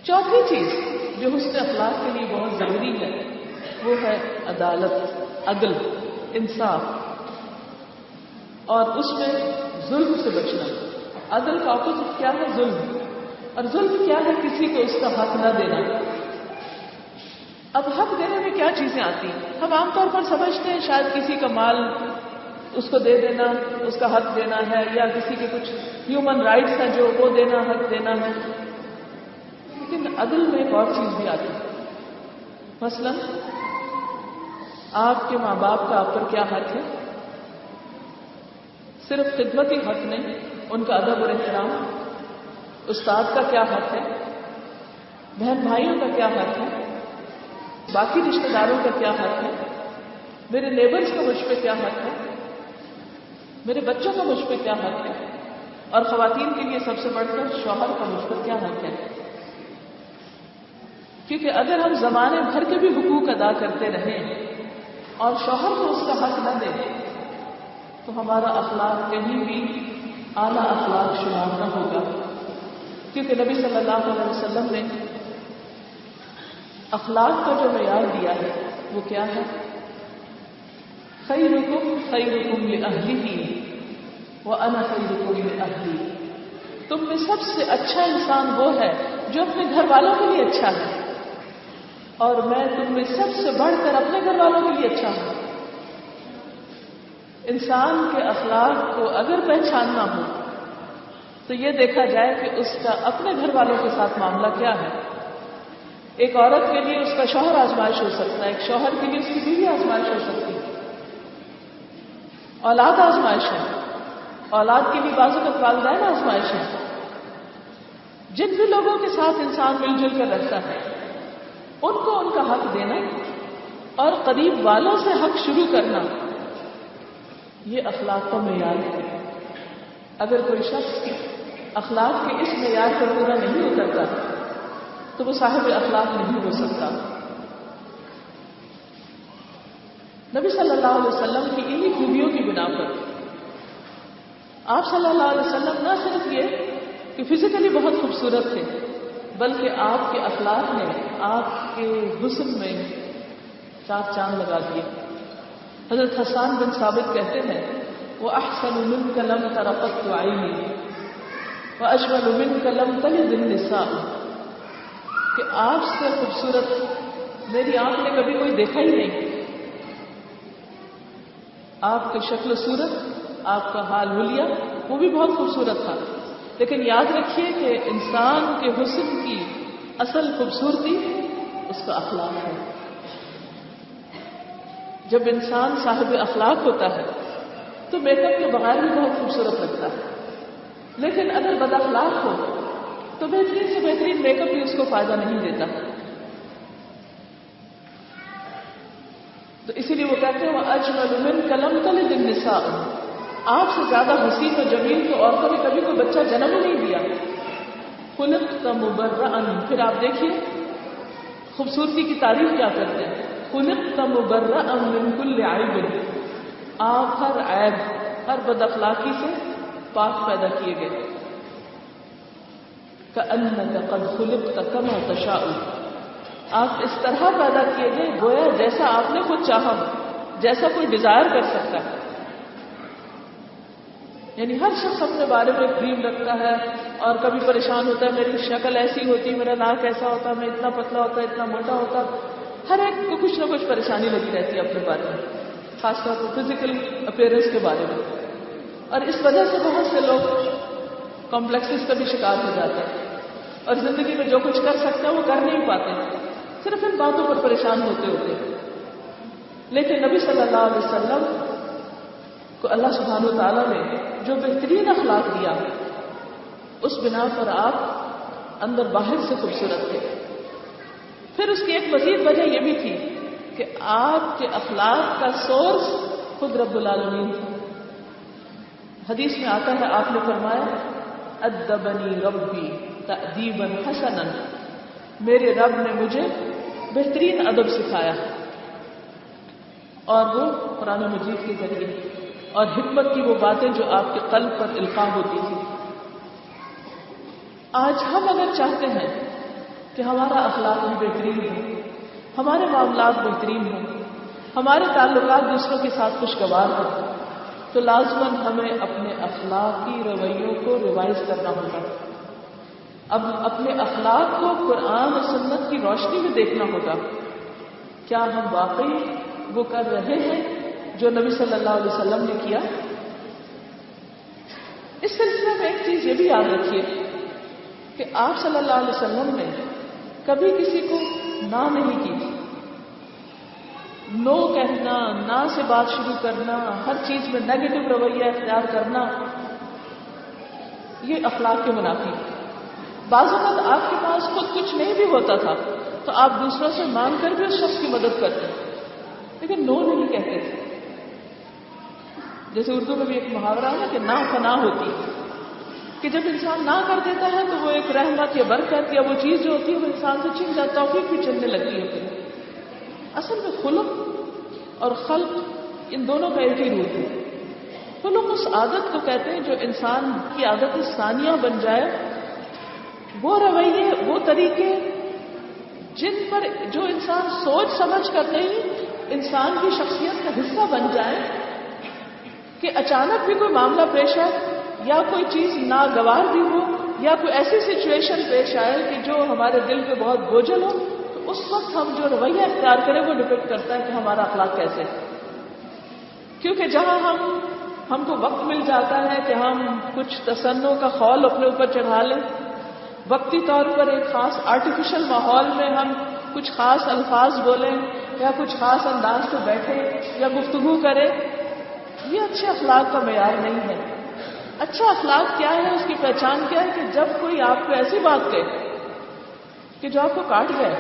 چوتھی چیز جو حسن اخلاق کے لیے بہت ضروری ہے وہ ہے عدالت، عدل، انصاف، اور اس میں ظلم سے بچنا۔ عدل کا اپوزٹ کیا ہے؟ ظلم۔ اور ظلم کیا ہے؟ کسی کو اس کا حق نہ دینا۔ اب حق دینے میں کیا چیزیں آتی ہیں؟ ہم عام طور پر سمجھتے ہیں شاید کسی کا مال اس کو دے دینا، اس کا حق دینا ہے، یا کسی کے کچھ ہیومن رائٹس ہیں جو وہ دینا، حق دینا ہے۔ لیکن عدل میں ایک اور چیز بھی آتی ہے۔ مثلا آپ کے ماں باپ کا آپ پر کیا حق ہے؟ صرف خدمتی حق نہیں، ان کا ادب اور احترام۔ استاد کا کیا حق ہے؟ بہن بھائیوں کا کیا حق ہے؟ باقی رشتہ داروں کا کیا حق ہے؟ میرے نیبرز کا مجھ پہ کیا حق ہے؟ میرے بچوں کا مجھ پہ کیا حق ہے؟ اور خواتین کے لیے سب سے بڑھ کر شوہر کا مجھ پر کیا حق ہے؟ کیونکہ اگر ہم زمانے بھر کے بھی حقوق ادا کرتے رہیں اور شوہر کو اس کا حق نہ دیں تو ہمارا اخلاق کہیں بھی اعلیٰ اخلاق شمار نہ ہوگا۔ کیونکہ نبی صلی اللہ علیہ وسلم نے اخلاق کا جو معیار دیا ہے وہ کیا ہے؟ خیرکم خیرکم لأہلہ وأنا خیرکم لأہلی۔ تم میں سب سے اچھا انسان وہ ہے جو اپنے گھر والوں کے لیے اچھا ہے، اور میں تم میں سب سے بڑھ کر اپنے گھر والوں کے لیے اچھا ہوں۔ انسان کے اخلاق کو اگر پہچاننا ہو تو یہ دیکھا جائے کہ اس کا اپنے گھر والوں کے ساتھ معاملہ کیا ہے۔ ایک عورت کے لیے اس کا شوہر آزمائش ہو سکتا ہے، ایک شوہر کے لیے اس کی بیوی آزمائش ہو سکتی ہے، اولاد آزمائش ہے، اولاد کے لیے بعض اوقات والدین آزمائش ہے۔ جن بھی لوگوں کے ساتھ انسان مل جل کر رہتا ہے ان کو ان کا حق دینا اور قریب والوں سے حق شروع کرنا، یہ اخلاق کا معیار ہے۔ اگر کوئی شخص اخلاق کے اس معیار پر پورا نہیں اترتا تو وہ صاحب اخلاق نہیں ہو سکتا۔ نبی صلی اللہ علیہ وسلم کی انہی خوبیوں کی بنا پر آپ صلی اللہ علیہ وسلم نہ صرف یہ کہ فزیکلی بہت خوبصورت تھے بلکہ آپ کے اخلاق نے آپ کے حسن میں چاک چاند لگا دیے۔ حضرت حسان بن ثابت کہتے ہیں وَأَحْسَنُ مِنْكَ لَمْ تَرَ قَطُّ عَيْنِي وَأَجْمَلُ مِنْكَ لَمْ تَلِدِ النِّسَاءُ، کہ آپ سے خوبصورت میری آنکھ نے کبھی کوئی دیکھا ہی نہیں۔ آپ کی شکل و صورت، آپ کا حال حلیہ وہ بھی بہت خوبصورت تھا، لیکن یاد رکھیے کہ انسان کے حسن کی اصل خوبصورتی اس کا اخلاق ہے۔ جب انسان صاحب اخلاق ہوتا ہے تو میک اپ کے بغیر بھی بہت خوبصورت لگتا ہے، لیکن اگر بد اخلاق ہو تو بہترین سے بہترین میک اپ بھی اس کو فائدہ نہیں دیتا۔ تو اسی لیے وہ کہتے ہیں وَأَجْمَلُ مِنْكَ لَمْ تَلِدِ النِّسَاءُ، آپ سے زیادہ حسین و جمیل تو عورتوں نے کبھی کوئی بچہ جنم ہی نہیں دیا۔ خُلِقْتَ مُبَرَّأً، پھر آپ دیکھیے خوبصورتی کی تعریف کیا کرتے ہیں، خُلِقْتَ مُبَرَّأً مِنْ كُلِّ عَيْبٍ، آپ ہر عیب، ہر بد اخلاقی سے پاک پیدا کیے گئے۔ كَأَنَّكَ قَدْ خُلِقْتَ كَمَا تَشَاءُ، آپ اس طرح پیدا کیے گئے گویا جیسا آپ نے خود چاہا، جیسا کوئی ڈیزائر کر سکتا ہے۔ یعنی ہر شخص اپنے بارے میں ڈریم رکھتا ہے اور کبھی پریشان ہوتا ہے میری شکل ایسی ہوتی، میرا ناک ایسا ہوتا، میں اتنا پتلا ہوتا، اتنا موٹا ہوتا۔ ہر ایک کو کچھ نہ کچھ پریشانی لگی رہتی ہے اپنے بارے میں، خاص طور پر فزیکل اپیئرنس کے بارے میں، اور اس وجہ سے بہت سے لوگ کمپلیکسز کا بھی شکار ہو جاتے ہیں اور زندگی میں جو کچھ کر سکتے ہیں وہ کر نہیں پاتے، صرف ان باتوں پر پریشان ہوتے ہوتے۔ لیکن نبی صلی اللہ علیہ وسلم کو اللہ سبحانہ و تعالیٰ نے جو بہترین اخلاق دیا اس بنا پر آپ اندر باہر سے خوبصورت تھے۔ پھر اس کی ایک مزید وجہ یہ بھی تھی کہ آپ کے اخلاق کا سورس خود رب العالمین تھا۔ حدیث میں آتا ہے آپ نے فرمایا ادبنی ربی تأدیبا حسنا، میرے رب نے مجھے بہترین ادب سکھایا، اور وہ قرآن مجید کے ذریعے اور حکمت کی وہ باتیں جو آپ کے قلب پر القاء ہوتی تھی۔ آج ہم اگر چاہتے ہیں کہ ہمارا اخلاق بھی بہترین ہو، ہمارے معاملات بہترین ہوں، ہمارے تعلقات دوسروں کے ساتھ خوشگوار ہوں، تو لازماً ہمیں اپنے اخلاقی رویوں کو ریوائز کرنا ہوگا. اب اپنے اخلاق کو قرآن اور سنت کی روشنی میں دیکھنا ہوگا. کیا ہم واقعی وہ کر رہے ہیں جو نبی صلی اللہ علیہ وسلم نے کیا؟ اس سلسلے میں ایک چیز یہ بھی یاد رکھیے کہ آپ صلی اللہ علیہ وسلم نے کبھی کسی کو نہ نہیں کی. نو کہنا، نہ سے بات شروع کرنا، ہر چیز میں نیگیٹو رویہ اختیار کرنا، یہ اخلاق کے منافی. بعض اوقات آپ کے پاس خود کچھ نہیں بھی ہوتا تھا تو آپ دوسروں سے مانگ کر بھی اس شخص کی مدد کرتے، لیکن نو نہیں کہتے تھے. جیسے اردو میں بھی ایک محاورہ ہے نا کہ نا فنا ہوتی، کہ جب انسان نہ کر دیتا ہے تو وہ ایک رحمت یا برکت یا وہ چیز جو ہوتی ہے وہ انسان سے چھن جاتا، توفیق بھی چلنے لگتی ہے. اصل میں خلق اور خلق ان دونوں کا ایک ہی روپ ہے. خلق اس عادت کو کہتے ہیں جو انسان کی عادت ثانیہ بن جائے، وہ رویے، وہ طریقے جن پر جو انسان سوچ سمجھ کر نہیں انسان کی شخصیت کا حصہ بن جائے، کہ اچانک بھی کوئی معاملہ پیش آئے یا کوئی چیز ناگوار بھی ہو یا کوئی ایسی سچویشن پیش آئے کہ جو ہمارے دل پہ بہت بوجھل ہو، تو اس وقت ہم جو رویہ اختیار کریں وہ ڈپینڈ کرتا ہے کہ ہمارا اخلاق کیسے ہے. کیونکہ جہاں ہم کو وقت مل جاتا ہے کہ ہم کچھ تصنع کا خول اپنے اوپر چڑھا لیں، وقتی طور پر ایک خاص آرٹیفیشل ماحول میں ہم کچھ خاص الفاظ بولیں یا کچھ خاص انداز سے بیٹھیں یا گفتگو کریں، یہ اچھے اخلاق کا معیار نہیں ہے. اچھا اخلاق کیا ہے، اس کی پہچان کیا ہے کہ جب کوئی آپ کو ایسی بات کہے کہ جو آپ کو کاٹ جائے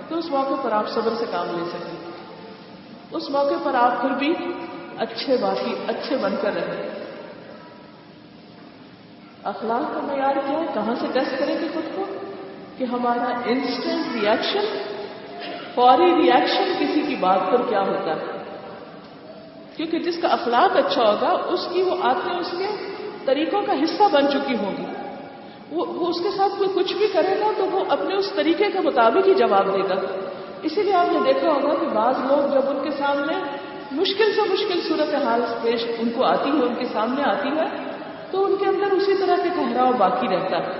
تو اس موقع پر آپ صبر سے کام لے سکیں، اس موقع پر آپ پھر بھی اچھے باقی اچھے بن کر رہیں. اخلاق کا معیار کیا ہے، کہاں سے ٹیسٹ کریں گے خود کو؟ کہ ہمارا انسٹنٹ ری ایکشن، فوری ری ایکشن کسی کی بات پر کیا ہوتا ہے. کیونکہ جس کا اخلاق اچھا ہوگا اس کی وہ عادتیں اس کے طریقوں کا حصہ بن چکی ہوں گی. وہ اس کے ساتھ کوئی کچھ بھی کرے گا تو وہ اپنے اس طریقے کے مطابق ہی جواب دے گا. اسی لیے آپ نے دیکھا ہوگا کہ بعض لوگ جب ان کے سامنے مشکل سے مشکل صورتحال پیش ان کو آتی ہے، ان کے سامنے آتی ہے، تو ان کے اندر اسی طرح کے ٹھہراؤ باقی رہتا ہے.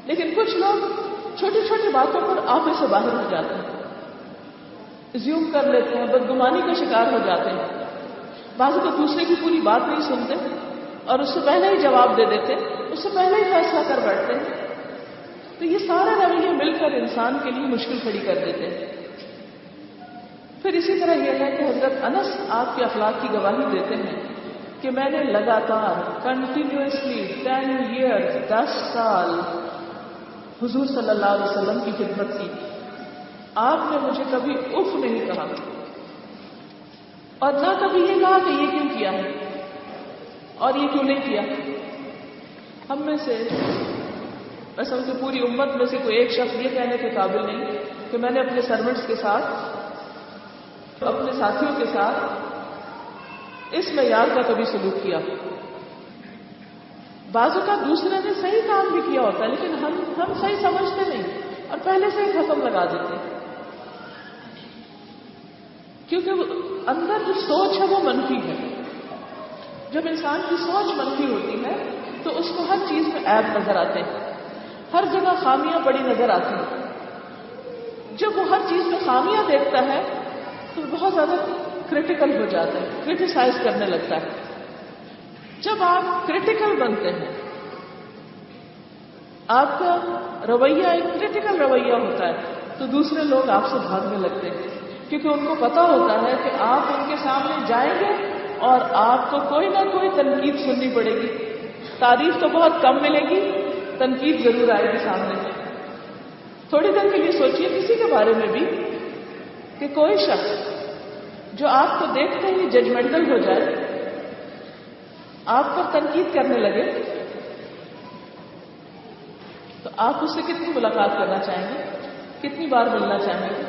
لیکن کچھ لوگ چھوٹی چھوٹی باتوں پر آپے سے باہر ہو جاتے ہیں، زیوم کر لیتے ہیں، بدگمانی کا شکار ہو جاتے ہیں. بعض کو دوسرے کی پوری بات نہیں سنتے اور اس سے پہلے ہی جواب دے دیتے، اس سے پہلے ہی فیصلہ کر بیٹھتے ہیں. تو یہ سارے رویے مل کر انسان کے لیے مشکل کھڑی کر دیتے ہیں. پھر اسی طرح یہ ہے کہ حضرت انس آپ کے اخلاق کی گواہی دیتے ہیں کہ میں نے لگاتار کنٹینیوسلی 10 ایئرز 10 سال حضور صلی اللہ علیہ وسلم کی خدمت کی. آپ نے مجھے کبھی اف نہیں کہا اور نہ کبھی یہ کہا کہ یہ کیوں کیا ہے اور یہ کیوں نہیں کیا. ہم میں سے ایسا کہ پوری امت میں سے کوئی ایک شخص یہ کہنے کے قابل نہیں کہ میں نے اپنے سرونٹس کے ساتھ، اپنے ساتھیوں کے ساتھ اس معیار کا کبھی سلوک کیا. بعض اوقات دوسرے نے صحیح کام بھی کیا ہوتا ہے لیکن ہم صحیح سمجھتے نہیں اور پہلے سے ہی ختم لگا دیتے ہیں، کیونکہ اندر جو سوچ ہے وہ منفی ہے. جب انسان کی سوچ منفی ہوتی ہے تو اس کو ہر چیز میں عیب نظر آتے ہیں، ہر جگہ خامیاں بڑی نظر آتی ہیں. جب وہ ہر چیز میں خامیاں دیکھتا ہے تو بہت زیادہ کرٹیکل ہو جاتا ہے، کرٹیسائز کرنے لگتا ہے. جب آپ کرٹیکل بنتے ہیں، آپ کا رویہ ایک کرٹیکل رویہ ہوتا ہے، تو دوسرے لوگ آپ سے بھاگنے لگتے ہیں، کیونکہ ان کو پتا ہوتا ہے کہ آپ ان کے سامنے جائیں گے اور آپ کو کوئی نہ کوئی تنقید سننی پڑے گی. تعریف تو بہت کم ملے گی، تنقید ضرور آئے گی سامنے. تھوڑی دیر کے لیے سوچئے کسی کے بارے میں بھی کہ کوئی شخص جو آپ کو دیکھتے ہی ججمنٹل ہو جائے، آپ پر تنقید کرنے لگے، تو آپ اس سے کتنی ملاقات کرنا چاہیں گے، کتنی بار ملنا چاہیں گے؟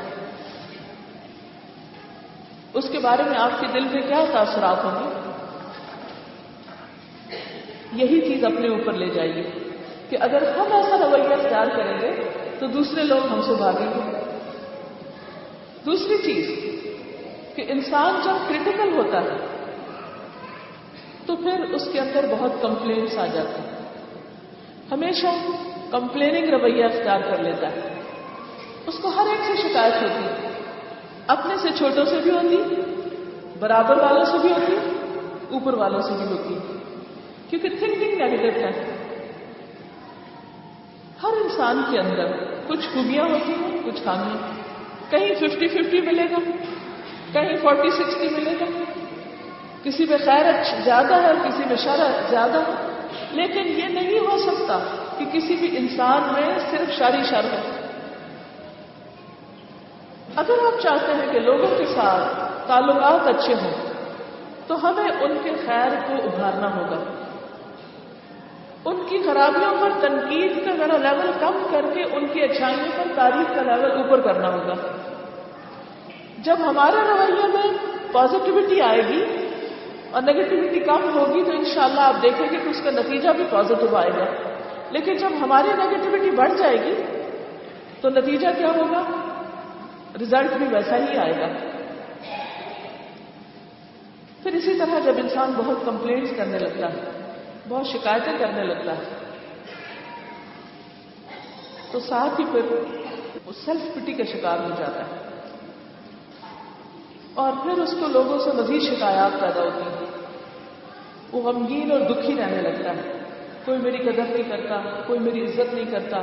اس کے بارے میں آپ کے دل میں کیا تاثرات ہوں گے؟ یہی چیز اپنے اوپر لے جائیے کہ اگر ہم ایسا رویہ اختیار اختیار کریں گے تو دوسرے لوگ ہم سے بھاگیں گے. دوسری چیز کہ انسان جب کریٹیکل ہوتا ہے تو پھر اس کے اندر بہت کمپلینٹس آ جاتے ہیں. ہمیشہ کمپلیننگ رویہ اختیار کر لیتا ہے. اس کو ہر ایک سے شکایت ہوتی ہے، اپنے سے چھوٹوں سے بھی ہوتی، برابر والوں سے بھی ہوتی، اوپر والوں سے بھی ہوتی، کیونکہ تھنکنگ نیگیٹو ہے. ہر انسان کے اندر کچھ خوبیاں ہوتی ہیں، کچھ خامیاں. کہیں 50-50 ملے گا، کہیں 40-60 ملے گا، کسی میں خیر زیادہ ہے اور کسی میں شر زیادہ ہے. لیکن یہ نہیں ہو سکتا کہ کسی بھی انسان میں صرف شر ہی شر ہے. اگر آپ چاہتے ہیں کہ لوگوں کے ساتھ تعلقات اچھے ہوں تو ہمیں ان کے خیر کو ابھارنا ہوگا. ان کی خرابیوں پر تنقید کا ذرا لیول کم کر کے ان کی اچھائیوں پر تعریف کا لیول اوپر کرنا ہوگا. جب ہمارے رویے میں پازیٹیوٹی آئے گی اور نیگیٹیوٹی کم ہوگی تو انشاءاللہ آپ دیکھیں گے کہ اس کا نتیجہ بھی پازیٹیو آئے گا. لیکن جب ہماری نیگیٹیوٹی بڑھ جائے گی تو نتیجہ کیا ہوگا؟ رزلٹ بھی ویسا ہی آئے گا. پھر اسی طرح جب انسان بہت کمپلینٹس کرنے لگتا ہے، بہت شکایتیں کرنے لگتا ہے، تو ساتھ ہی پھر وہ سیلف پٹی کا شکار ہو جاتا ہے اور پھر اس کو لوگوں سے مزید شکایات پیدا ہوتی ہیں. وہ غمگین اور دکھی رہنے لگتا ہے. کوئی میری قدر نہیں کرتا، کوئی میری عزت نہیں کرتا.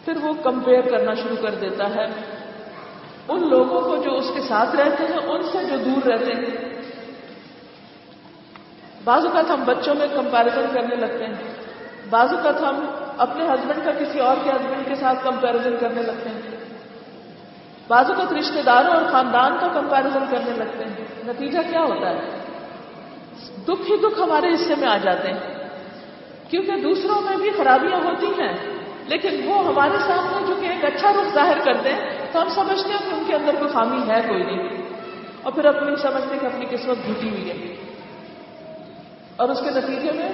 پھر وہ کمپیئر کرنا شروع کر دیتا ہے ان لوگوں کو جو اس کے ساتھ رہتے ہیں ان سے جو دور رہتے ہیں. بعض اوقات ہم بچوں میں کمپیریزن کرنے لگتے ہیں، بعض اوقات ہم اپنے ہسبینڈ کا کسی اور کے ہسبینڈ کے ساتھ کمپیریزن کرنے لگتے ہیں، بعض اوقات رشتہ داروں اور خاندان کا کمپیریزن کرنے لگتے ہیں. نتیجہ کیا ہوتا ہے؟ دکھ ہی دکھ ہمارے حصے میں آ جاتے ہیں. کیونکہ دوسروں میں بھی خرابیاں ہوتی ہیں لیکن وہ ہمارے سامنے جو کہ ایک اچھا رخ ظاہر کرتے ہیں تو ہم سمجھتے ہیں کہ ان کے اندر کوئی خامی ہے کوئی نہیں، اور پھر اپنی سمجھتے کہ اپنی قسمت جھوٹی ہوئی ہے. اور اس کے نتیجے میں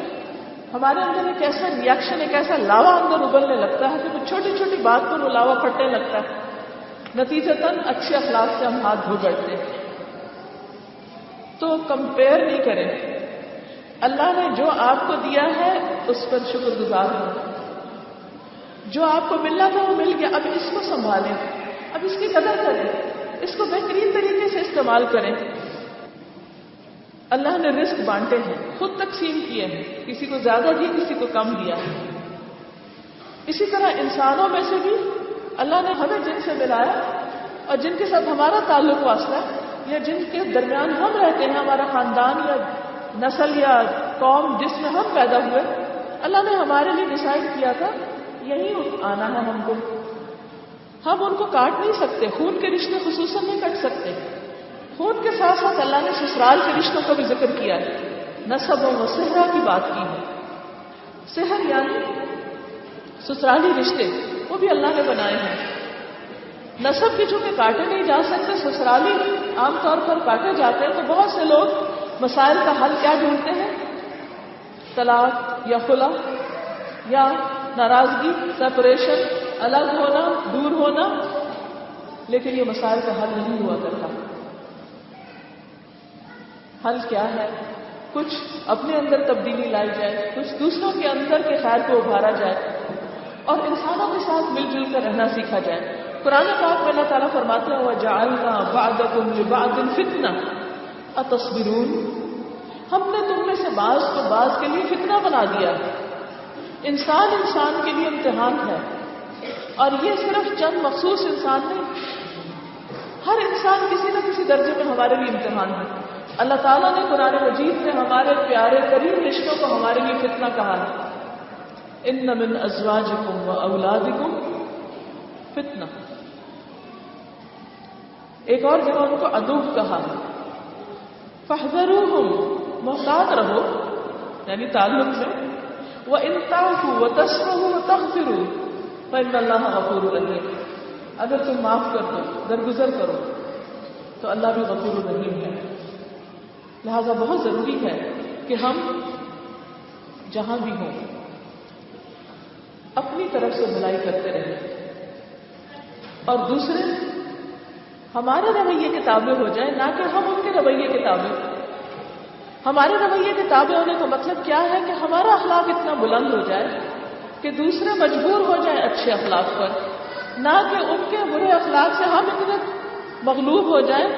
ہمارے اندر ایک ایسا ریئیکشن، ایک ایسا لاوا اندر ابلنے لگتا ہے کہ وہ چھوٹی چھوٹی بات پر وہ لاوا پھٹنے لگتا ہے. نتیجتاً اچھے اخلاق سے ہم ہاتھ دھو بیٹھتے ہیں. تو کمپیئر نہیں کریں. اللہ نے جو آپ کو دیا ہے اس پر شکر گزار ہوں. جو آپ کو ملنا تھا وہ مل گیا، اب اس کو سنبھالیں، اب اس کی قدر کریں، اس کو بہترین طریقے سے استعمال کریں. اللہ نے رزق بانٹے ہیں، خود تقسیم کیے ہیں، کسی کو زیادہ دیا کسی کو کم دیا. اسی طرح انسانوں میں سے بھی اللہ نے ہمیں جن سے ملایا اور جن کے ساتھ ہمارا تعلق واسطہ ہے یا جن کے درمیان ہم رہتے ہیں، ہمارا خاندان یا نسل یا قوم جس میں ہم پیدا ہوئے، اللہ نے ہمارے لیے ڈیسائیڈ کیا تھا یہی آنا ہے ہم کو. ہم ان کو کاٹ نہیں سکتے، خون کے رشتے خصوصاً نہیں کٹ سکتے. خون کے ساتھ ساتھ اللہ نے سسرال کے رشتوں کا بھی ذکر کیا ہے. نسب و صہرا کی بات کی ہے. صہر یعنی سسرالی رشتے، وہ بھی اللہ نے بنائے ہیں. نسب بھی چونکہ کاٹے نہیں جا سکتے، سسرالی عام طور پر کاٹے جاتے ہیں. تو بہت سے لوگ مسائل کا حل کیا ڈھونڈتے ہیں؟ طلاق یا خلا یا ناراضگی، سپریشن، الگ ہونا، دور ہونا. لیکن یہ مسائل کا حل نہیں ہوا کرتا. حل کیا ہے؟ کچھ اپنے اندر تبدیلی لائی جائے، کچھ دوسروں کے اندر کے خیر کو ابھارا جائے اور انسانوں کے ساتھ مل جل کر رہنا سیکھا جائے. قرآن پاک میں اللہ تعالیٰ فرماتے ہیں وَجَعَلْنَا بَعْضَكُمْ لِبَعْضٍ فِتْنَةً أَتَصْبِرُونَ. ہم نے تم میں سے بعض کو بعض کے لیے فتنہ بنا دیا. انسان کے لیے امتحان ہے اور یہ صرف چند مخصوص انسان نہیں، ہر انسان کسی نہ کسی درجے میں ہمارے لیے امتحان ہے. اللہ تعالیٰ نے قرآن مجید میں ہمارے پیارے قریب رشتوں کو ہمارے لیے فتنہ کہا ہے. ان من ازواجکم و اولادکم فتنہ. ایک اور جگہ ان کو عدو کہا ہے. فاحذروہم، محتاط رہو یعنی تعلق سے. وَإِن تَعْفُوا وَتَصْفَحُوا وَتَغْفِرُوا فَإِنَّ اللَّهَ غَفُورٌ رَحِيمٌ. اگر تم معاف کر دو، درگزر کرو تو اللہ بھی غفور رحیم ہے. لہذا بہت ضروری ہے کہ ہم جہاں بھی ہوں اپنی طرف سے بھلائی کرتے رہیں، اور دوسرے ہمارے رویے کے تابع ہو جائیں، نہ کہ ہم ان کے رویے کے تابع۔ ہمارے رویے کے تابع ہونے کا مطلب کیا ہے کہ ہمارا اخلاق اتنا بلند ہو جائے کہ دوسرے مجبور ہو جائیں اچھے اخلاق پر، نہ کہ ان کے برے اخلاق سے ہم اتنے مغلوب ہو جائیں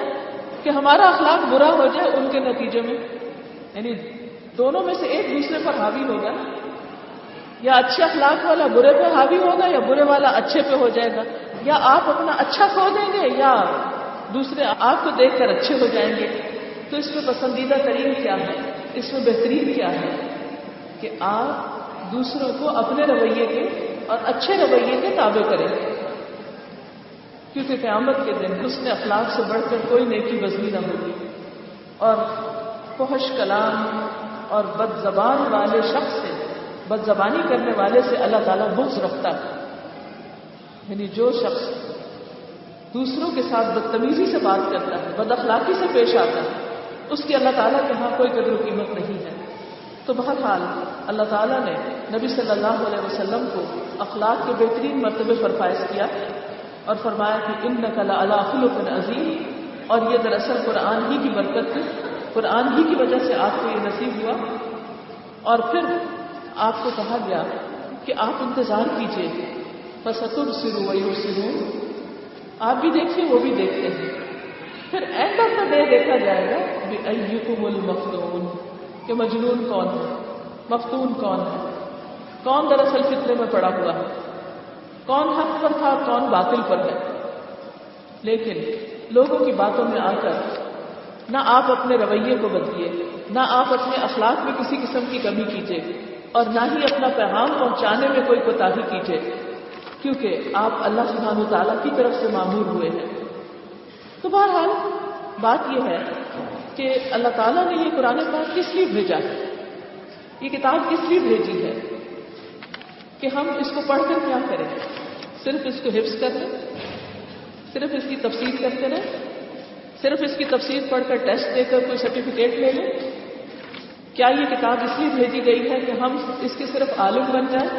کہ ہمارا اخلاق برا ہو جائے ان کے نتیجے میں۔ یعنی دونوں میں سے ایک دوسرے پر حاوی ہوگا، یا اچھے اخلاق والا برے پہ حاوی ہوگا، یا برے والا اچھے پہ ہو جائے گا، یا آپ اپنا اچھا کھو دیں گے یا دوسرے آپ کو دیکھ کر اچھے ہو جائیں گے۔ تو اس میں پسندیدہ ترین کیا ہے، اس میں بہترین کیا ہے کہ آپ دوسروں کو اپنے رویے کے اور اچھے رویے کے تابع کریں، کیونکہ قیامت کے دن حسن اخلاق سے بڑھ کر کوئی نیکی بزمی نہ ہوگی، اور فحش کلام اور بد زبان والے شخص سے، بد زبانی کرنے والے سے اللہ تعالیٰ بغض رکھتا ہے۔ یعنی جو شخص دوسروں کے ساتھ بدتمیزی سے بات کرتا ہے، بد اخلاقی سے پیش آتا ہے، اس کی اللہ تعالیٰ کے ہاں کوئی قدر و قیمت نہیں ہے۔ تو بہرحال اللہ تعالیٰ نے نبی صلی اللہ علیہ وسلم کو اخلاق کے بہترین مرتبے پر فائز کیا اور فرمایا کہ انک لعلی خلق عظیم، اور یہ دراصل قرآن ہی کی برکت ہے، قرآن ہی کی وجہ سے آپ کو یہ نصیب ہوا۔ اور پھر آپ کو کہا گیا کہ آپ انتظار کیجیے، فَسَتُبْصِرُ وَيُبْصِرُونَ، آپ بھی دیکھیے وہ بھی دیکھتے ہیں۔ پھر اینڈ آف دا ڈے دیکھا جائے گا بِأَيُّكُمُ الْمَفْتُونُ، کہ مجنون کون ہے، مفتون کون ہے، کون دراصل فتنے میں پڑا ہوا ہے، کون حق پر تھا اور کون باطل پر ہے۔ لیکن لوگوں کی باتوں میں آ کر نہ آپ اپنے رویے کو بدلیے، نہ آپ اپنے اخلاق میں کسی قسم کی کمی کیجیے، اور نہ ہی اپنا پیغام پہنچانے میں کوئی کوتاہی کیجیے، کیونکہ آپ اللہ سبحانہ وتعالیٰ کی طرف سے مامور ہوئے ہیں۔ تو بہرحال بات یہ ہے کہ اللہ تعالیٰ نے یہ قرآن پاک کس لیے بھیجا ہے، یہ کتاب کس لیے بھیجی ہے، کہ ہم اس کو پڑھ کر کیا کریں؟ صرف اس کو حفظ کر لیں، صرف اس کی تفسیر کرتے رہیں، صرف اس کی تفسیر پڑھ کر ٹیسٹ دے کر کوئی سرٹیفکیٹ لے لیں؟ کیا یہ کتاب اس لیے بھیجی گئی ہے کہ ہم اس کے صرف عالم بن جائیں؟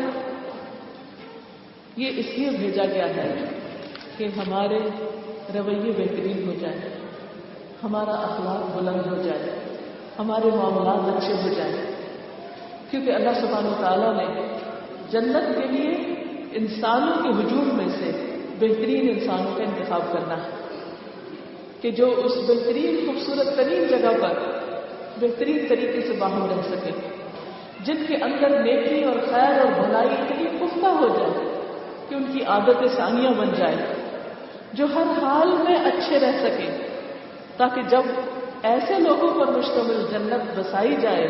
یہ اس لیے بھیجا گیا ہے کہ ہمارے رویے بہترین ہو جائیں، ہمارا اخلاق بلند ہو جائے، ہمارے معاملات اچھے ہو جائیں، کیونکہ اللہ سبحانہ وتعالیٰ نے جنت کے لیے انسانوں کے وجود میں سے بہترین انسانوں کا انتخاب کرنا ہے، کہ جو اس بہترین خوبصورت ترین جگہ پر بہترین طریقے سے باہم رہ سکے، جن کے اندر نیکی اور خیر اور بھلائی اتنی پختہ ہو جائے کہ ان کی عادت ثانیہ بن جائے، جو ہر حال میں اچھے رہ سکے، تاکہ جب ایسے لوگوں پر مشتمل جنت بسائی جائے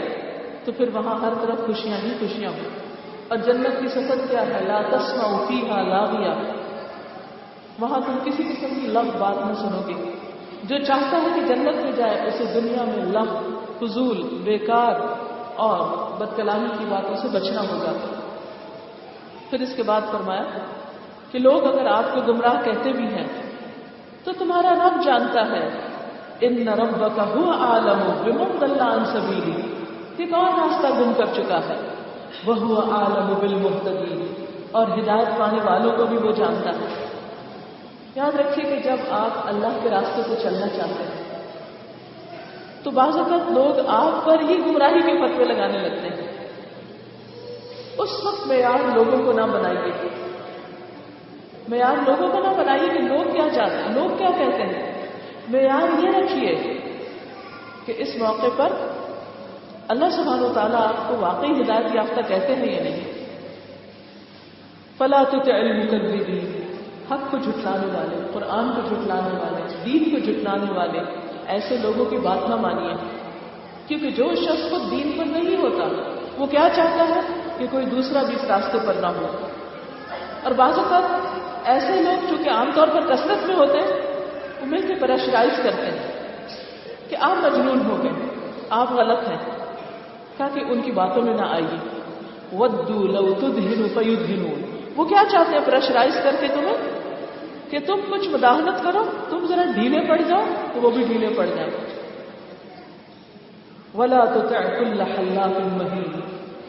تو پھر وہاں ہر طرف خوشیاں ہی خوشیاں ہوں۔ اور جنت کی صفت کیا ہے؟ لا تسمع فیہا لاغیہ، وہاں تم کسی قسم کی لغو بات نہ سنو گے۔ جو چاہتا ہے کہ جنت میں جائے اسے دنیا میں لغو، فضول، بیکار اور بد کلامی کی باتوں سے بچنا ہوگا۔ پھر اس کے بعد فرمایا کہ لوگ اگر آپ کو گمراہ کہتے بھی ہیں تو تمہارا رب جانتا ہے، ان ربک هو اعلم بمن ضل عن سبیلہ، کہ کون راستہ گم کر چکا ہے، وہو اعلم بالمہتدین، اور ہدایت پانے والوں کو بھی وہ جانتا ہے۔ یاد رکھیے کہ جب آپ اللہ کے راستے کو چلنا چاہتے ہیں تو بعض اوقات لوگ آپ پر ہی گمراہی کے فتوے لگانے لگتے ہیں۔ اس وقت معیار لوگوں کو نہ بنائیے، معیار لوگوں کو نہ بنائیے کہ لوگ کیا چاہتے ہیں، لوگ کیا کہتے ہیں۔ معیار یہ رکھیے کہ اس موقع پر اللہ سبحانہ وتعالیٰ آپ کو واقعی ہدایت یافتہ کہتے ہیں یا نہیں۔ فلا تطع المکذبین، حق کو جھٹلانے والے، قرآن کو جھٹلانے والے، دین کو جھٹلانے والے ایسے لوگوں کی بات نہ مانیے، کیونکہ جو شخص خود دین پر نہیں ہوتا وہ کیا چاہتا ہے کہ کوئی دوسرا بھی اس راستے پر نہ ہو۔ اور بعض اوقات ایسے لوگ جو کہ عام طور پر کثرت میں ہوتے ہیں وہ مل کے پریشرائز کرتے ہیں کہ آپ مجنون ہو گئے، آپ غلط ہیں، تاکہ ان کی باتوں میں نہ آئیے۔ وَدُّوا لَوْ تُدْهِنُ فَيُدْهِنُونَ، وہ کیا چاہتے ہیں پریشرائز کر کے تمہیں کہ تم کچھ مداحنت کرو، تم ذرا ڈھیلے پڑ جاؤ تو وہ بھی ڈھیلے پڑ جائیں۔ وَلَا تُطِعْ كُلَّ حَلَّافٍ مَّهِينٍ،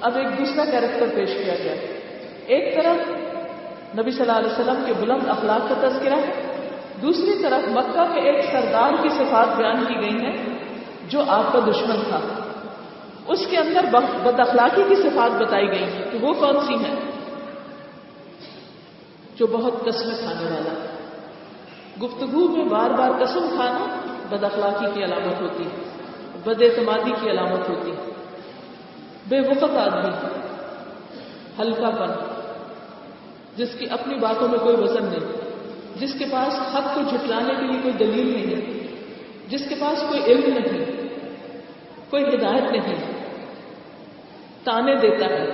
اب ایک دوسرا کیریکٹر پیش کیا گیا ایک طرف نبی صلی اللہ علیہ وسلم کے بلند اخلاق کا تذکرہ ہے، دوسری طرف مکہ کے ایک سردار کی صفات بیان کی گئی ہیں جو آپ کا دشمن تھا، اس کے اندر بد اخلاقی کی صفات بتائی گئی ہیں کہ وہ کون سی ہیں؟ جو بہت قسمیں کھانے والا ہے. گفتگو میں بار بار قسم کھانا بد اخلاقی کی علامت ہوتی ہے، بد اعتمادی کی علامت ہوتی ہے. بے وقت آدمی، ہلکا پن، جس کی اپنی باتوں میں کوئی وزن نہیں، جس کے پاس حق کو جھٹلانے کے لیے کوئی دلیل نہیں ہے، جس کے پاس کوئی علم نہیں، کوئی ہدایت نہیں، تانے دیتا ہے.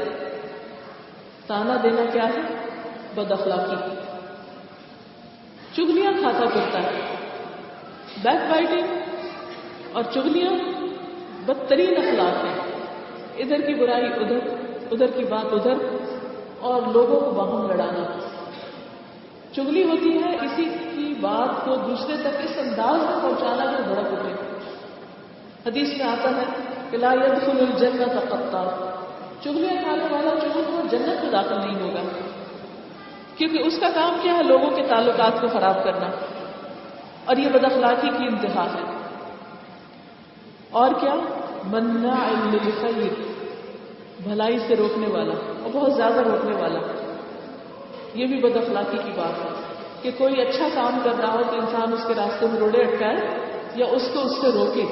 تانا دینا کیا ہے؟ بد اخلاقی. چغلیاں کھاتا پھرتا ہے. بیک بائٹنگ اور چغلیاں بدترین اخلاق ہیں. ادھر کی برائی ادھر، ادھر کی بات ادھر، اور لوگوں کو باہم لڑانا. چغلی ہوتی ہے کسی کی بات کو دوسرے تک اس انداز میں پہنچانا جو بھڑک اٹھے. حدیث میں آتا ہے کہ لا يدخل الجنة قطار، چغلیاں کھانے والا چغل جنت میں داخل نہیں ہوگا، کیونکہ اس کا کام کیا ہے؟ لوگوں کے تعلقات کو خراب کرنا، اور یہ بد اخلاقی کی انتہا ہے. اور کیا؟ مناع للخیر، بھلائی سے روکنے والا، اور بہت زیادہ روکنے والا. یہ بھی بد اخلاقی کی بات ہے کہ کوئی اچھا کام کر رہا ہو تو انسان اس کے راستے میں روڑے اٹکائے یا اس کو اس سے روکے.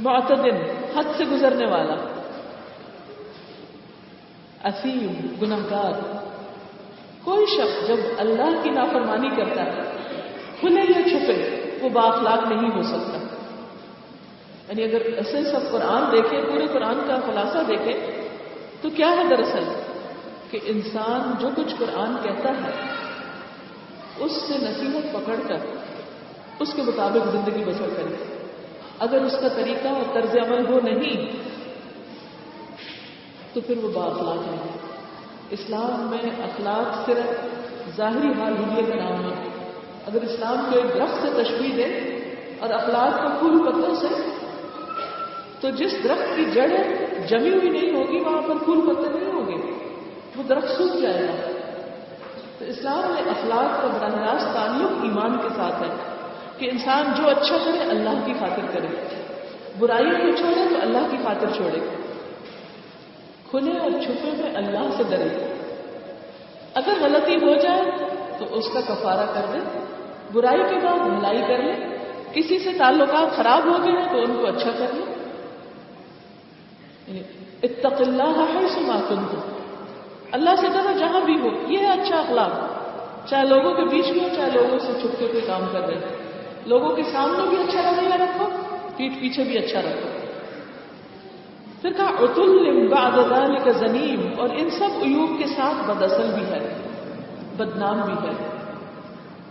معتدن، حد سے گزرنے والا. اثیم، گنہگار. کوئی شخص جب اللہ کی نافرمانی کرتا ہے، کھلے یا چھپے، وہ بااخلاق نہیں ہو سکتا. یعنی اگر ایسے سب قرآن دیکھیں، پورے قرآن کا خلاصہ دیکھیں، تو کیا ہے دراصل کہ انسان جو کچھ قرآن کہتا ہے اس سے نصیحت پکڑ کر اس کے مطابق زندگی بسر کرے. اگر اس کا طریقہ اور طرز عمل وہ نہیں تو پھر وہ بااخلاق نہیں. اسلام میں اخلاق صرف ظاہری حال ہلیے کا نام ہے. اگر اسلام کو ایک درخت سے تشبیہ دے اور اخلاق کو پھول پتوں سے، تو جس درخت کی جڑ جمی ہوئی نہیں ہوگی وہاں پر پھول پتے نہیں ہوں گے، وہ درخت سوکھ جائے گا. تو اسلام میں اخلاق کا براہ راست تعلق ایمان کے ساتھ ہے کہ انسان جو اچھا کرے اللہ کی خاطر کرے، برائیوں کو چھوڑے تو اللہ کی خاطر چھوڑے، کھلے اور چھپے میں اللہ سے ڈرے. اگر غلطی ہو جائے تو اس کا کفارہ کر دے، برائی کے بعد بھلائی کر لے. کسی سے تعلقات خراب ہو گئے ہیں تو ان کو اچھا کر لے. اتق اللہ حیث ما کنت، اللہ سے ڈرو جہاں بھی ہو. یہ ہے اچھا اخلاق. چاہے لوگوں کے بیچ میں ہو، چاہے لوگوں سے چھپ کے کوئی کام کر رہے ہیں. لوگوں کے سامنے بھی اچھا رویہ رکھو، پیٹھ پیچھے بھی اچھا رکھو. پھر کہا عتل بعد ذلک زنیم، اور ان سب عیوب کے ساتھ بداصل بھی ہے، بدنام بھی ہے.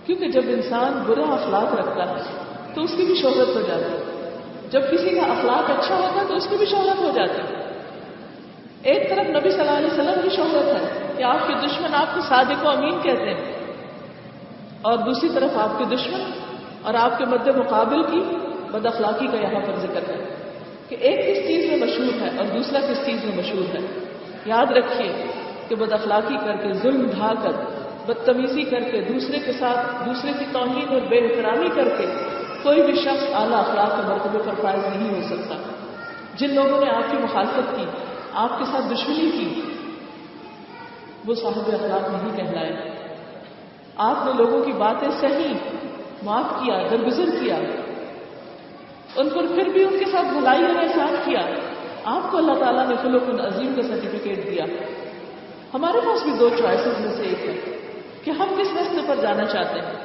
کیونکہ جب انسان برا اخلاق رکھتا ہے تو اس کی بھی شہرت ہو جاتی ہے. جب کسی کا اخلاق اچھا ہوتا ہے تو اس کی بھی شہرت ہو جاتی ہے. ایک طرف نبی صلی اللہ علیہ وسلم کی شہرت ہے کہ آپ کے دشمن آپ کو صادق و امین کہتے ہیں، اور دوسری طرف آپ کے دشمن اور آپ کے مد مقابل کی بد اخلاقی کا یہاں پر ذکر ہے کہ ایک کس چیز میں مشہور ہے اور دوسرا کس چیز میں مشہور ہے. یاد رکھیے کہ بد اخلاقی کر کے، ظلم ڈھا کر، بدتمیزی کر کے، دوسرے کے ساتھ دوسرے کی توہین اور بے احترامی کر کے کوئی بھی شخص اعلیٰ اخلاق کے مرتبے پر فائز نہیں ہو سکتا. جن لوگوں نے آپ کی مخالفت کی، آپ کے ساتھ دشمنی کی، وہ صاحب اخلاق نہیں کہلائے. آپ نے لوگوں کی باتیں صحیح معاف کیا، درگزر کیا، ان پر پھر بھی ان کے ساتھ بھلائی اور احسان کیا. آپ کو اللہ تعالیٰ نے خلق عظیم کا سرٹیفکیٹ دیا. ہمارے پاس بھی دو چوائسز میں سے ایک ہے کہ ہم کس راستے پر جانا چاہتے ہیں.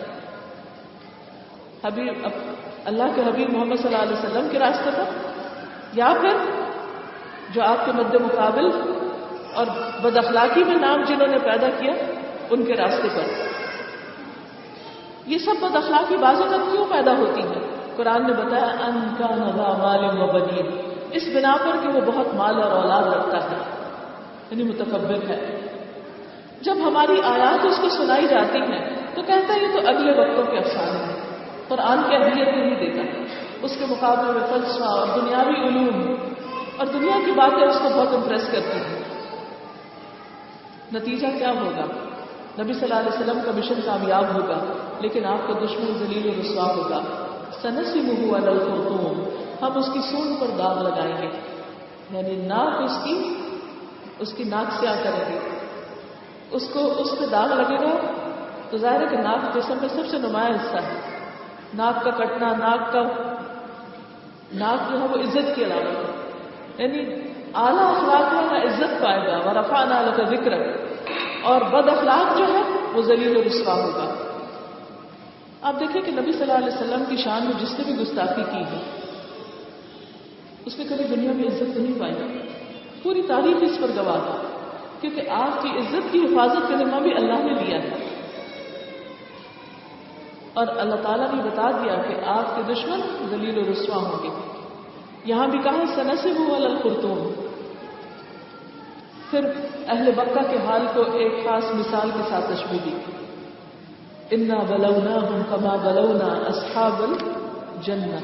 اللہ کے حبیب محمد صلی اللہ علیہ وسلم کے راستے پر، یا پھر جو آپ کے مد مقابل اور بد اخلاقی میں نام جنہوں نے پیدا کیا ان کے راستے پر. یہ سب بد اخلاقی بعض اوقات کیوں پیدا ہوتی ہیں؟ قرآن نے بتایا ان کان ذا مال و بنین، اس بنا پر کہ وہ بہت مال اور اولاد رکھتا ہے، یعنی متکبر ہے. جب ہماری آیات اس کو سنائی جاتی ہیں تو کہتا ہے یہ تو اگلے وقتوں کے افسانے ہیں، قرآن کی اہمیت نہیں دیتا. اس کے مقابلے میں فلسفہ اور دنیاوی علوم اور دنیا کی باتیں اس کو بہت امپریس کرتی ہیں. نتیجہ کیا ہوگا؟ نبی صلی اللہ علیہ وسلم کا مشن کامیاب ہوگا لیکن آپ کا دشمن ذلیل و رسوا ہوگا. سنسمہ علی الخرطوم، ہم اس کی سونڈ پر داغ لگائیں گے، یعنی ناک اس کی ناک سے کریں گے. اس پہ داغ لگے گا تو ظاہر ہے کہ ناک جسم میں سب سے نمایاں حصہ ہے. ناک کا کٹنا، ناک جو ہے وہ عزت کی علامت ہے، یعنی اعلیٰ اخلاق والا عزت پائے گا. ورفعنا لک ذکرک، اور بد اخلاق جو ہے وہ ذلیل و رسوا ہوگا. آپ دیکھیں کہ نبی صلی اللہ علیہ وسلم کی شان میں جس نے بھی گستاخی کی ہے اس نے کبھی دنیا میں عزت نہیں پائی. پوری تاریخ اس پر گواہ ہے، کیونکہ آپ کی عزت کی حفاظت کا ذمہ بھی اللہ نے لیا ہے. اور اللہ تعالیٰ نے بتا دیا کہ آپ کے دشمن ذلیل و رسوا ہوں گے. یہاں بھی کہا سنسمہ علی الخرطوم. پھر اہل مکہ کے حال کو ایک خاص مثال کے ساتھ تشبیہ دی. انا بلوناہم کما بلونا اصحاب الجنہ،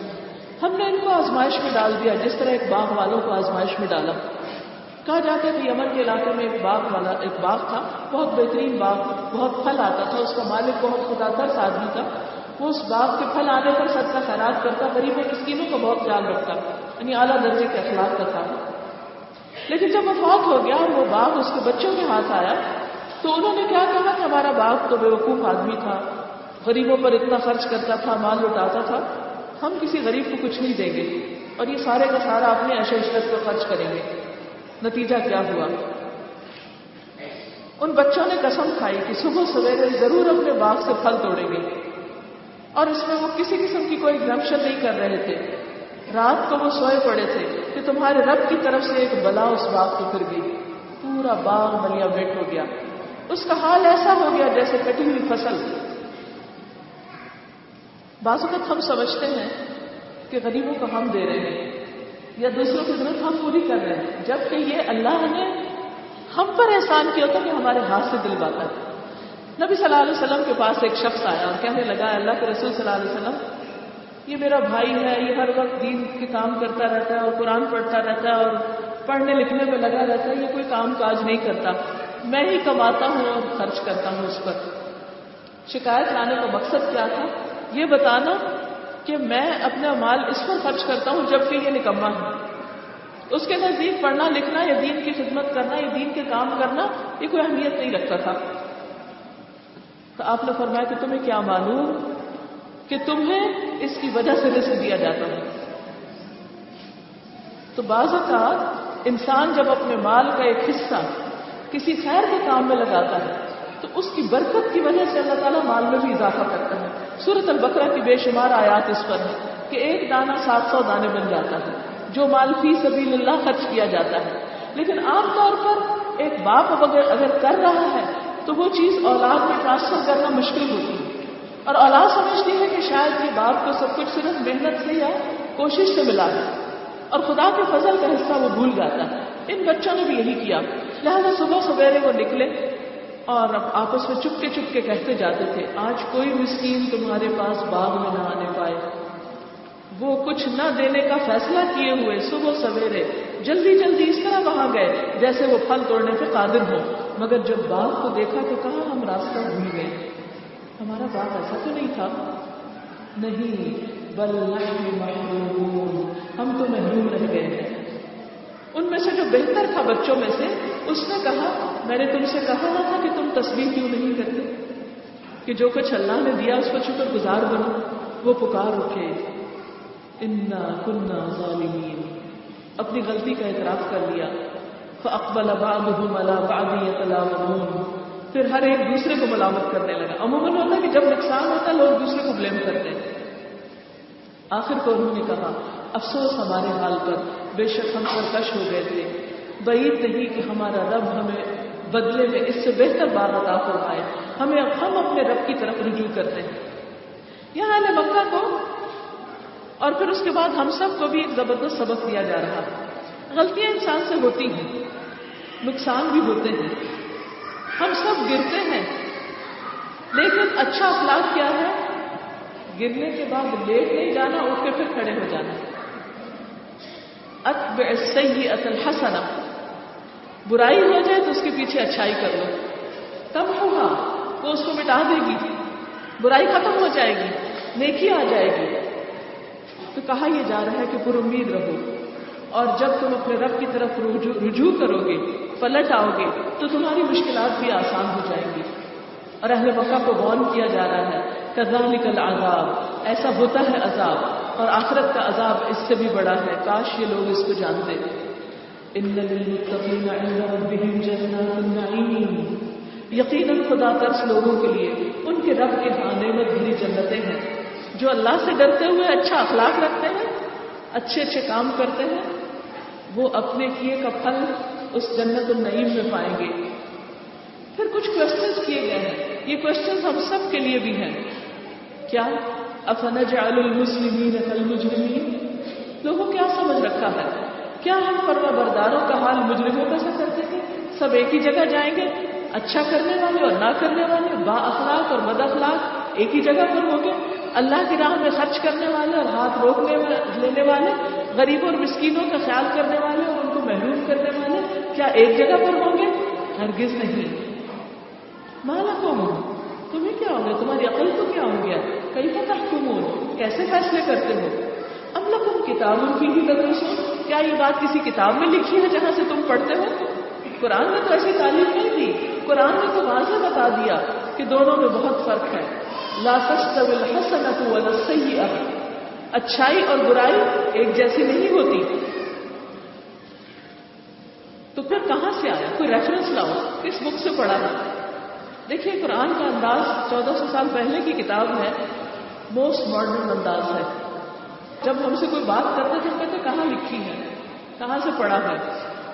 ہم نے ان کو آزمائش میں ڈال دیا جس طرح ایک باغ والوں کو آزمائش میں ڈالا. کہا جاتا ہے کہ یمن کے علاقے میں ایک باغ تھا، بہت بہترین باغ، بہت پھل آتا تھا. اس کا مالک بہت خدا ترس آدمی تھا. وہ اس باغ کے پھل آنے پر صدقہ خیرات کرتا، غریبوں مسکینوں کا بہت خیال رکھتا، یعنی اعلیٰ درجے کے اخلاق کا تھا. لیکن جب وفات ہو گیا اور وہ باغ اس کے بچوں کے ہاتھ آیا تو انہوں نے کیا کہا کہ ہمارا باغ تو بے وقوف آدمی تھا، غریبوں پر اتنا خرچ کرتا تھا، مال لٹاتا تھا، ہم کسی غریب کو کچھ نہیں دیں گے اور یہ سارے کا سارا اپنے عیش و عشرت پر خرچ کریں گے. نتیجہ کیا ہوا؟ ان بچوں نے قسم کھائی کہ صبح سویرے ضرور اپنے باغ سے پھل توڑیں گے، اور اس میں وہ کسی قسم کی کوئی ایگزمپشن نہیں کر رہے تھے. رات کو وہ سوئے پڑے تھے کہ تمہارے رب کی طرف سے ایک بلا اس باغ کو پھر گئی. پورا باغ ملیا بیٹ ہو گیا. اس کا حال ایسا ہو گیا جیسے کٹی ہوئی فصل. بعض وقت ہم سمجھتے ہیں کہ غریبوں کو ہم دے رہے ہیں یا دوسروں کی ضرورت ہم پوری کر رہے ہیں، جبکہ یہ اللہ نے ہم پر احسان کیا ہوتا کہ ہمارے ہاتھ سے دل باتا ہے. نبی صلی اللہ علیہ وسلم کے پاس ایک شخص آیا اور کہنے لگا، اللہ کے رسول صلی اللہ علیہ وسلم، یہ میرا بھائی ہے، یہ ہر وقت دین کے کام کرتا رہتا ہے اور قرآن پڑھتا رہتا ہے اور پڑھنے لکھنے میں لگا رہتا ہے، یہ کوئی کام کاج نہیں کرتا، میں ہی کماتا ہوں اور خرچ کرتا ہوں اس پر. شکایت لانے کا مقصد کیا تھا؟ یہ بتانا کہ میں اپنا مال اس پر خرچ کرتا ہوں جبکہ یہ نکما ہے. اس کے نزدیک پڑھنا لکھنا یا دین کی خدمت کرنا یا دین کے کام کرنا یہ کوئی اہمیت نہیں رکھتا تھا. تو آپ نے فرمایا کہ تمہیں کیا معلوم کہ تمہیں اس کی وجہ سے رزق دیا جاتا ہے. تو بعض اوقات انسان جب اپنے مال کا ایک حصہ کسی خیر کے کام میں لگاتا ہے تو اس کی برکت کی وجہ سے اللہ تعالیٰ مال میں بھی اضافہ کرتا ہے. سورۃ البقرہ کی بے شمار آیات اس پر ہے کہ ایک دانہ 700 دانے بن جاتا ہے جو مال فی سبیل اللہ خرچ کیا جاتا ہے. لیکن عام طور پر ایک باپ اگر کر رہا ہے تو وہ چیز اولاد میں ٹرانسفر کرنا مشکل ہوتی ہے، اور اولاد سمجھتی ہے کہ شاید یہ باپ کو سب کچھ صرف محنت سے یا کوشش سے ملا ہے اور خدا کے فضل کا حصہ وہ بھول جاتا ہے. ان بچوں نے بھی یہی کیا. لہذا صبح سویرے وہ نکلے اور آپس میں چپکے چپکے کہتے جاتے تھے، آج کوئی مسکین تمہارے پاس باغ میں نہ آنے پائے. وہ کچھ نہ دینے کا فیصلہ کیے ہوئے صبح سویرے جلدی جلدی اس طرح وہاں گئے جیسے وہ پھل توڑنے پہ قادر ہو. مگر جب باغ کو دیکھا تو کہا ہم راستہ بھول گئے، ہمارا باغ ایسا تو نہیں تھا. نہیں، بل نحن محرومون، ہم تو محروم رہ گئے ہیں. ان میں سے جو بہتر تھا بچوں میں سے اس نے کہا، میں نے تم سے کہا نہ تھا کہ تم تسبیح کیوں نہیں کرتے کہ جو کچھ اللہ نے دیا اس پر شکر گزار بنو. وہ پکار اٹھے، انا کنا ظالمین، اپنی غلطی کا اعتراف کر لیا. فاقبل بعضهم على بعض يتلاومون، پھر ہر ایک دوسرے کو ملامت کرنے لگا. عموماً ہوتا ہے کہ جب نقصان ہوتا ہے لوگ دوسرے کو بلیم کرتے ہیں. آخر کو انہوں نے کہا، افسوس ہمارے حال پر، بے شک ہم سرکش ہو گئے تھے. بعید نہیں کہ ہمارا رب ہمیں بدلے میں اس سے بہتر باغ عطا فرمائے. ہم اپنے رب کی طرف رجوع کرتے ہیں. یہاں اہل مکہ کو اور پھر اس کے بعد ہم سب کو بھی ایک زبردست سبق دیا جا رہا ہے. غلطیاں انسان سے ہوتی ہیں، نقصان بھی ہوتے ہیں، ہم سب گرتے ہیں، لیکن اچھا اخلاق کیا ہے؟ گرنے کے بعد لیٹ نہیں جانا، اٹھ کے پھر کھڑے ہو جانا. اتبع السیئۃ الحسنہ، برائی ہو جائے تو اس کے پیچھے اچھائی کر لو، تب ہوگا وہ اس کو مٹا دے گی، برائی ختم ہو جائے گی، نیکی آ جائے گی۔ تو کہا یہ جا رہا ہے کہ پر امید رہو، اور جب تم اپنے رب کی طرف رجوع کرو گے، پلٹ آؤ گے، تو تمہاری مشکلات بھی آسان ہو جائیں گی۔ اور اہل مکہ کو وارن کیا جا رہا ہے کذالک العذاب، ایسا ہوتا ہے عذاب، اور آخرت کا عذاب اس سے بھی بڑا ہے، کاش یہ لوگ اس کو جانتے۔ ان للمتقین عند ربهم جنات النعیم، یقیناً خدا ترس لوگوں کے لیے ان کے رب کے ہاں نعمت بھری جنتیں ہیں، جو اللہ سے ڈرتے ہوئے اچھا اخلاق رکھتے ہیں، اچھے اچھے کام کرتے ہیں، وہ اپنے کیے کا پھل اس جنت النعیم میں پائیں گے۔ پھر کچھ کوشچنز کیے گئے ہیں، یہ کوشچنز ہم سب کے لیے بھی ہیں۔ کیا افنجعل المسلمین کالمجرمین، لوگوں کیا سمجھ رکھا ہے، کیا ہم فرما برداروں کا حال مجرموں کا سا کرتے ہیں؟ سب ایک ہی جگہ جائیں گے، اچھا کرنے والے اور نہ کرنے والے، با اخلاق اور بد اخلاق ایک ہی جگہ پر ہوں گے، اللہ کی راہ میں خرچ کرنے والے اور ہاتھ روکنے لینے والے، غریبوں اور مسکینوں کا خیال کرنے والے اور ان کو محروم کرنے والے، کیا ایک جگہ پر ہوں گے؟ ہرگز نہیں۔ ما لکم، تمہیں کیا ہو گیا، تمہاری عقل کو کیا ہو گیا؟ کیف تحکمون، کیسے فیصلے کرتے ہو؟ ام لکم کتاب فیہ تدرسون، کیا یہ بات کسی کتاب میں لکھی ہے جہاں سے تم پڑھتے ہو؟ قرآن میں تو ایسی تعلیم نہیں تھی، قرآن نے تو واضح بتا دیا کہ دونوں میں بہت فرق ہے۔ لا تستوی الحسنۃ ولا السیئۃ، اچھائی اور برائی ایک جیسی نہیں ہوتی۔ تو پھر کہاں سے آیا؟ کوئی ریفرنس لاؤ، کس بک سے پڑھا ہے؟ دیکھیے قرآن کا انداز 1400 سال پہلے کی کتاب ہے، موسٹ ماڈرن انداز ہے۔ جب ہم سے کوئی بات کرتے تھے کہتے کہاں لکھی ہے، کہاں سے پڑھا ہے،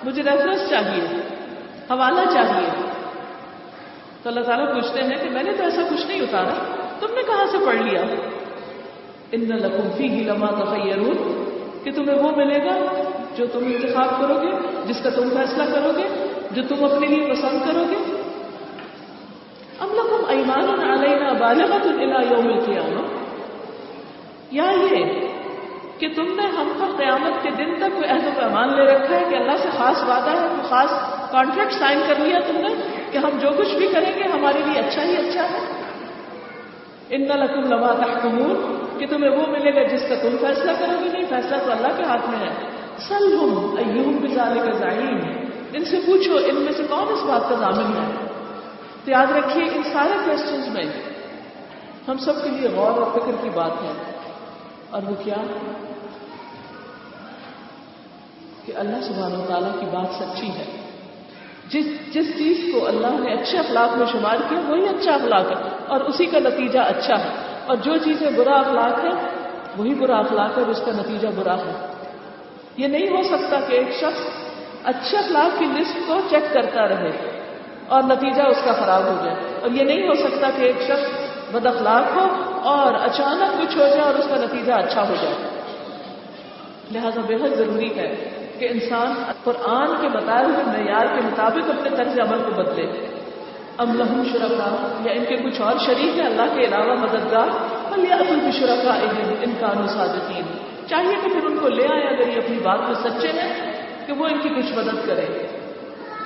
مجھے ریفرنس چاہیے، حوالہ چاہیے۔ تو اللہ تعالیٰ پوچھتے ہیں کہ میں نے تو ایسا کچھ نہیں اتارا، تم نے کہاں سے پڑھ لیا؟ ان لکم فیہ لما تخیرون، کہ تمہیں وہ ملے گا جو تم انتخاب کرو گے، جس کا تم فیصلہ کرو گے، جو تم اپنے لیے پسند کرو گے۔ ام لکم ایمان علینا بالغۃ الی یوم القیامہ، یا یہ کہ تم نے ہم پر قیامت کے دن تک کوئی عہد و پیمان لے رکھا ہے کہ اللہ سے خاص وعدہ ہے، کوئی خاص کانٹریکٹ سائن کر لیا تم نے کہ ہم جو کچھ بھی کریں گے ہمارے لیے اچھا ہی اچھا ہے۔ ان لکم لما تحکمون، کہ تمہیں وہ ملے گا جس کا تم فیصلہ کرو گے، نہیں، فیصلہ تو اللہ کے ہاتھ میں ہے۔ سلہم ایہم بذالک زعیم، ان سے پوچھو ان میں سے کون اس بات کا ضامن ہے۔ تو یاد رکھیے ان سارے کوسچنز میں ہم سب کے لیے غور اور فکر کی بات ہے، اور وہ کیا کہ اللہ سبحانہ و تعالیٰ کی بات سچی ہے۔ جس چیز کو اللہ نے اچھے اخلاق میں شمار کیا وہی اچھا اخلاق ہے، اور اسی کا نتیجہ اچھا ہے، اور جو چیزیں برا اخلاق ہے وہی برا اخلاق ہے اور اس کا نتیجہ برا ہے۔ یہ نہیں ہو سکتا کہ ایک شخص اچھے اخلاق کی لسٹ کو چیک کرتا رہے اور نتیجہ اس کا خراب ہو جائے، اور یہ نہیں ہو سکتا کہ ایک شخص بد اخلاق ہو اور اچانک کچھ ہو جائے اور اس کا نتیجہ اچھا ہو جائے۔ لہذا بہت ضروری ہے کہ انسان قرآن کے بتائے ہوئے معیار کے مطابق اپنے طرز عمل کو بدلے۔ ام لہم شرکاء، یا ان کے کچھ اور شریک ہیں اللہ کے علاوہ مددگار، فلیأتوا بشرکائہم ان کانوا صادقین، چاہیے کہ پھر ان کو لے آئے اگر یہ اپنی بات میں سچے ہیں کہ وہ ان کی کچھ مدد کرے۔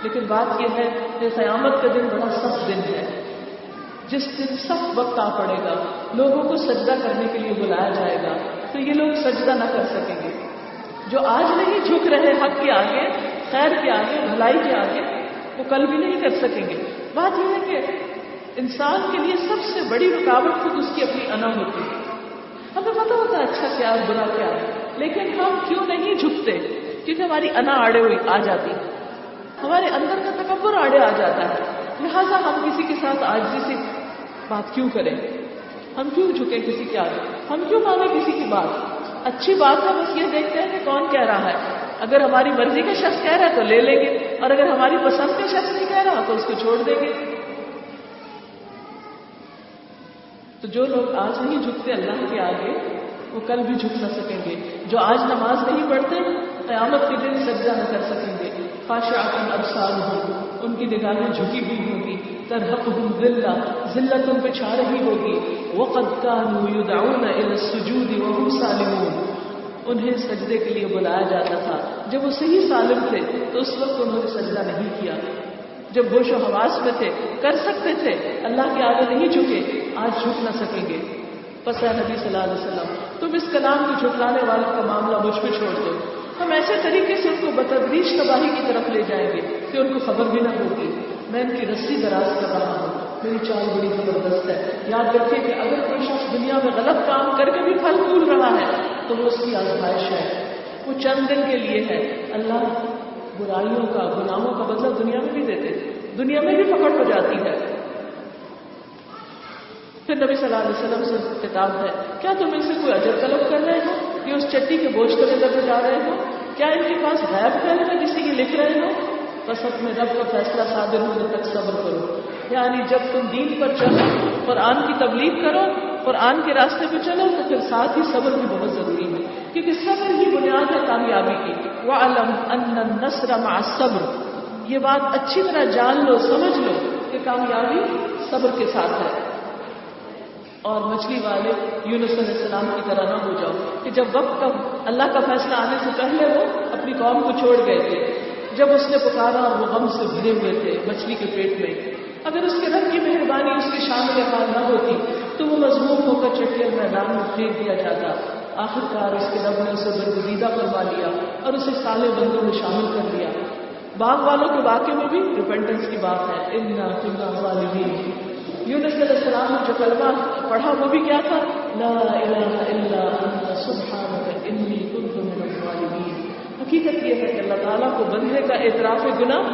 لیکن بات یہ ہے کہ قیامت کا دن بڑا سخت دن ہے، جس دن سخت وقت آ پڑے گا، لوگوں کو سجدہ کرنے کے لیے بلایا جائے گا، تو یہ لوگ سجدہ نہ کر سکیں گے۔ جو آج نہیں جھک رہے حق کے آگے، خیر کے آگے، بھلائی کے آگے، وہ کل بھی نہیں کر سکیں گے۔ بات یہ ہے کہ انسان کے لیے سب سے بڑی رکاوٹ خود اس کی اپنی انا ہوتی ہے۔ ہمیں پتہ ہوتا ہے اچھا کیا اور برا کیا ہے، لیکن ہم کیوں نہیں جھکتے؟ کیونکہ ہماری انا آڑے ہوئی آ جاتی ہے، ہمارے اندر کا تکبر آڑے آ جاتا ہے۔ لہٰذا ہم کسی کے ساتھ عاجزی سے بات کیوں کریں، ہم کیوں جھکیں کسی کے آگے، ہم کیوں مانیں کسی کی بات؟ اچھی بات ہے، بس یہ دیکھتے ہیں کہ کون کہہ رہا ہے۔ اگر ہماری مرضی کا شخص کہہ رہا ہے تو لے لیں گے، اور اگر ہماری پسند کا شخص نہیں کہہ رہا تو اس کو چھوڑ دیں گے۔ تو جو لوگ آج نہیں جھکتے اللہ کے آگے، وہ کل بھی جھک نہ سکیں گے۔ جو آج نماز نہیں پڑھتے قیامت کے دن سجدہ نہ کر سکیں گے۔ خاشعۃ ابصارہم، ان کی نگاہیں جھکی ہوئی ہوگی، ترہقہم ذلہ، ذلت ان پہ چھا رہی ہوگی۔ وقد کانوا یدعون الی السجود وهم سالمون، انہیں سجدے کے لیے بلایا جاتا تھا. جب وہ صحیح سالم تھے تو اس وقت انہوں نے سجدہ نہیں کیا. جب ہوش و حواس میں تھے کر سکتے تھے, اللہ کے آگے نہیں جھکے, آج جھک نہ سکیں گے. پس اے نبی صلی اللہ علیہ وسلم تم اس کلام کو جھٹلانے والوں کا معاملہ مجھ پہ چھوڑ دو. ہم ایسے طریقے سے ان کو بتدریج تباہی کی طرف لے جائیں گے کہ ان کو خبر بھی نہ ہوگی. میں ان کی رسی دراز کر رہا ہوں, میری چال بڑی زبردست ہے. یاد رکھیں کہ اگر کوئی شخص دنیا میں غلط کام کر کے بھی پھل پھول رہا ہے تو وہ اس کی آزمائش ہے, وہ چند دن کے لیے ہے. اللہ برائیوں کا, گناہوں کا بدلہ دنیا میں بھی دیتے, دنیا میں بھی پکڑ ہو جاتی ہے. پھر نبی صلی اللہ علیہ وسلم سے خطاب ہے, کیا تم ان سے کوئی اجر طلب کر رہے ہو کہ اس چٹی کے بوجھ کو لے جا رہے ہو؟ کیا ان کے پاس غیب علم ہے جسی کی لکھ رہے ہو؟ بس اپنے رب کا فیصلہ صادر ہونے تک صبر کرو. یعنی جب تم دین پر چلو, قرآن کی تبلیغ کرو, قرآن کے راستے پہ چلو, تو پھر ساتھ ہی صبر بھی بہت ضروری ہے, کیونکہ صبر ہی بنیاد ہے کامیابی کی. وَعْلَمْ أَنَّ النَّصْرَ مَعَ الصَّبْرِ, یہ بات اچھی طرح جان لو, سمجھ لو کہ کامیابی صبر کے ساتھ ہے. اور مچھلی والے یونس علیہ السلام کی طرح نہ ہو جاؤ کہ جب وقت کا اللہ کا فیصلہ آنے سے پہلے وہ اپنی قوم کو چھوڑ گئے تھے. جب اس نے پکارا اور وہ غم سے بھرے ہوئے تھے مچھلی کے پیٹ میں, اگر اس کے رب کی مہربانی, اس کی شان حال نہ ہوتی تو وہ مضموم ہو کر چٹیل میدان میں پھینک دیا جاتا. آخرکار اس کے رب نے اسے برگزیدہ فرما لیا اور اسے سالے بندوں میں شامل کر لیا. باغ والوں کے واقعے میں بھی ریپینٹنس کی بات ہے. اِنَّا كُنَّا ظَالِمِينَ. یونس علیہ السلام نے جو کلمہ پڑھا وہ بھی کیا تھا؟ لا الہ الا انت سبحانک انی کنت من الظالمین. حقیقت یہ ہے کہ اللہ تعالیٰ کو بندے کا اعتراف گناہ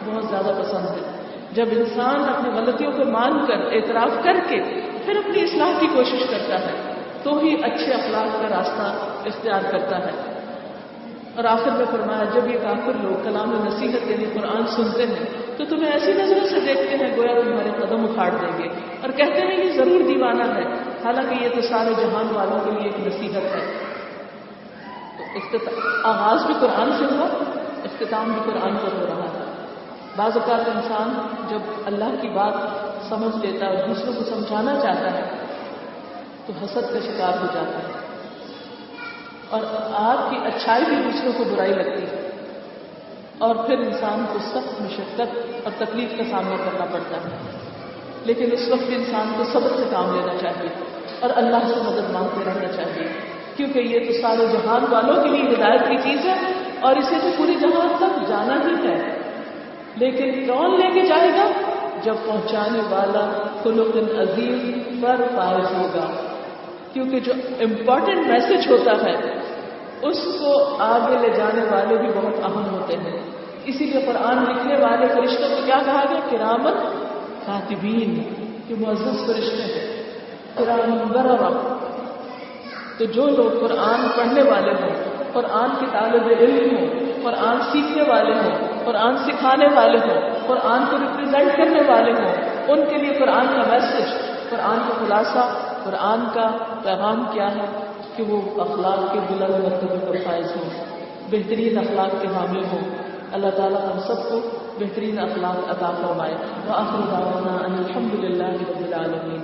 بہت زیادہ پسند ہے. جب انسان اپنی غلطیوں کو مان کر, اعتراف کر کے پھر اپنی اصلاح کی کوشش کرتا ہے تو ہی اچھے اخلاق کا راستہ اختیار کرتا ہے. اور آخر میں فرمایا, جب یہ کافر لوگ کلام نصیحت یعنی قرآن سنتے ہیں تو تمہیں ایسی نظروں سے دیکھتے ہیں گویا تمہارے قدم اکھاڑ دیں گے, اور کہتے ہیں یہ ضرور دیوانہ ہے, حالانکہ یہ تو سارے جہان والوں کے لیے ایک نصیحت ہے. تو آغاز بھی قرآن سے ہوا, اختتام بھی قرآن پر ہو رہا ہے. بعض اوقات انسان جب اللہ کی بات سمجھ لیتا ہے اور دوسروں کو سمجھانا چاہتا ہے تو حسد کا شکار ہو جاتا ہے, اور آپ کی اچھائی بھی دوسروں کو برائی لگتی ہے, اور پھر انسان کو سخت مشقت اور تکلیف کا سامنا کرنا پڑتا ہے. لیکن اس وقت انسان کو صبر سے کام لینا چاہیے اور اللہ سے مدد مانگتے رہنا چاہیے, کیونکہ یہ تو سارے جہان والوں کے لیے ہدایت کی چیز ہے اور اسے تو پورے جہان تک جانا ہی ہے. لیکن کون لے کے جائے گا؟ جب پہنچانے والا خلق عظیم پر فائز ہوگا, کیونکہ جو امپورٹنٹ میسج ہوتا ہے اس کو آگے لے جانے والے بھی بہت اہم ہوتے ہیں. اسی لیے قرآن لکھنے والے فرشتوں کو کیا کہا گیا؟ کرامن کاتبین, کہ معزز فرشتے ہیں, کرامن بررہ. تو جو لوگ قرآن پڑھنے والے ہوں, قرآن کے طالب علم ہوں, قرآن سیکھنے والے ہوں, قرآن سکھانے والے ہوں, قرآن کو ریپرزینٹ کرنے والے ہوں, ان کے لیے قرآن کا میسج, قرآن کا خلاصہ, قرآن کا پیغام کیا ہے کہ وہ اخلاق کے بلند مرتبے پر فائز ہوں, بہترین اخلاق کے حامل ہوں. اللہ تعالیٰ ہم سب کو بہترین اخلاق عطا فرمائے. وآخر دعوانا ان الحمد للہ رب العالمین.